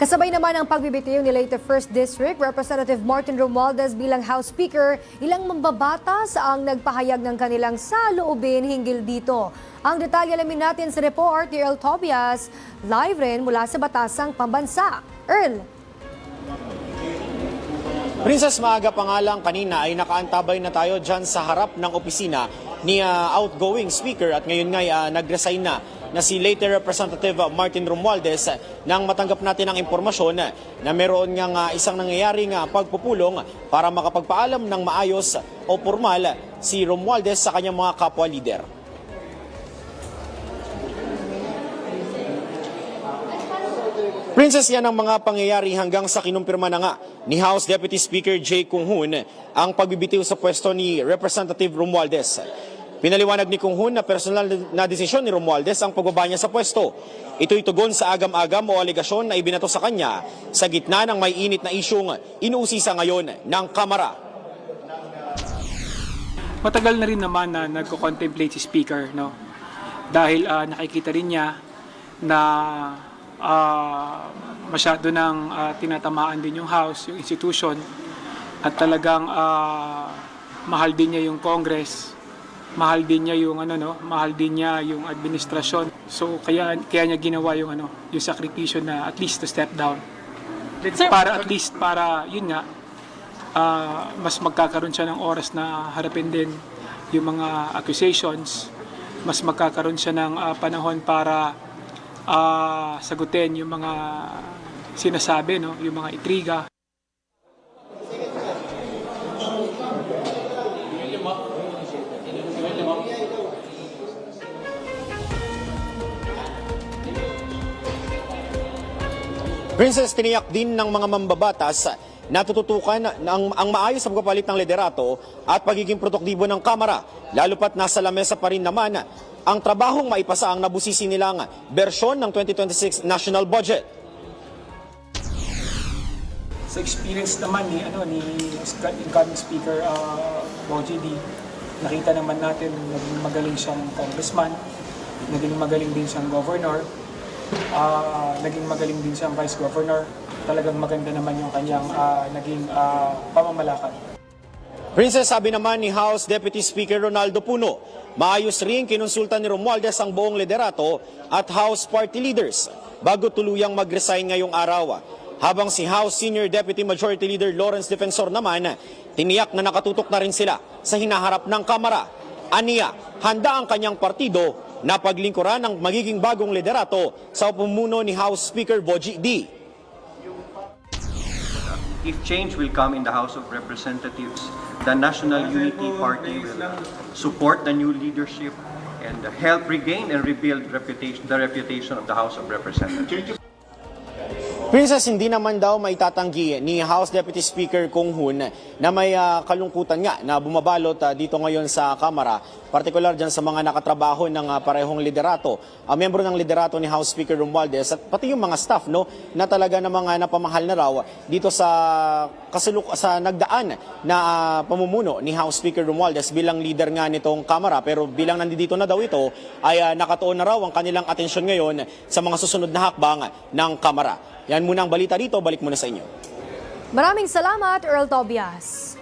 Kasabay naman ang pagbibitiw ni Leyte 1st District Representative Martin Romualdez bilang House Speaker, ilang mambabatas ang nagpahayag ng kanilang saloobin hinggil dito. Ang detalye alamin natin sa report ni Earl Tobias, live rin mula sa Batasang Pambansa. Earl. Princess, maaga pa nga lang kanina ay nakaantabay na tayo dyan sa harap ng opisina ni outgoing speaker at ngayon nga nag-resign na si Leyte Representative Martin Romualdez nang matanggap natin ang impormasyon na meron nga isang nangyayaring pagpupulong para makapagpaalam ng maayos o formal si Romualdez sa kanyang mga kapwa-lider. Princess, yan ang mga pangyayari hanggang sa kinumpirma na nga ni House Deputy Speaker Jay Kung Hoon ang pagbibitiw sa pwesto ni Representative Romualdez. Pinaliwanag ni Kung Hoon na personal na desisyon ni Romualdez ang pagbaba niya sa pwesto. Ito'y tugon sa agam-agam o alegasyon na ibinato sa kanya sa gitna ng may init na isyung inuusisa ngayon ng Kamara. Matagal na rin naman na nagko-contemplate si Speaker, no? Dahil nakikita rin niya na masyado nang tinatamaan din yung House, yung institution, at talagang mahal din niya yung Congress, mahal din niya yung mahal din niya yung administrasyon. So kaya niya ginawa yung yung sakripisyo na at least to step down. Para at least yun nga mas magkakaroon siya ng oras na harapin din yung mga accusations, mas magkakaroon siya ng panahon para sagutin yung mga sinasabi, yung mga intriga. Princess, tiniyak din ng mga mambabatas na tututukan ang maayos na pagpapalit ng liderato at pagiging produktibo ng Kamara, lalo pat nasa lamesa pa rin naman ang trabahong maipasa ang nabusisi nilang bersyon ng 2026 national budget. Sa experience naman ni incoming Speaker Boji D, nakita naman natin naging magaling siyang congressman, naging magaling din siyang governor, naging magaling din siyang vice governor. Talagang maganda naman yung kanyang naging pamamalakad. Princess, sabi naman ni House Deputy Speaker Ronaldo Puno, maayos rin kinonsulta ni Romualdez ang buong liderato at House party leaders bago tuluyang mag-resign ngayong araw. Habang si House Senior Deputy Majority Leader Lawrence Defensor naman, tiniyak na nakatutok na rin sila sa hinaharap ng Kamara. Aniya, handa ang kanyang partido na paglingkuran ng magiging bagong liderato sa pamumuno ni House Speaker Boji D. If change will come in the House of Representatives, the National Unity Party will support the new leadership and help regain and rebuild the reputation of the House of Representatives. Princess, hindi naman daw maitatanggi ni House Deputy Speaker Kung Hoon na may kalungkutan nga na bumabalot dito ngayon sa Kamara, partikular dyan sa mga nakatrabaho ng parehong liderato, miyembro ng liderato ni House Speaker Romualdez at pati yung mga staff na talaga na mga napamahal na raw dito sa nagdaan na pamumuno ni House Speaker Romualdez bilang leader nga nitong Kamara, pero bilang nandito na daw ito ay nakatuon na raw ang kanilang atensyon ngayon sa mga susunod na hakbang ng Kamara. Yan muna ang balita dito. Balik muna sa inyo. Maraming salamat, Earl Tobias.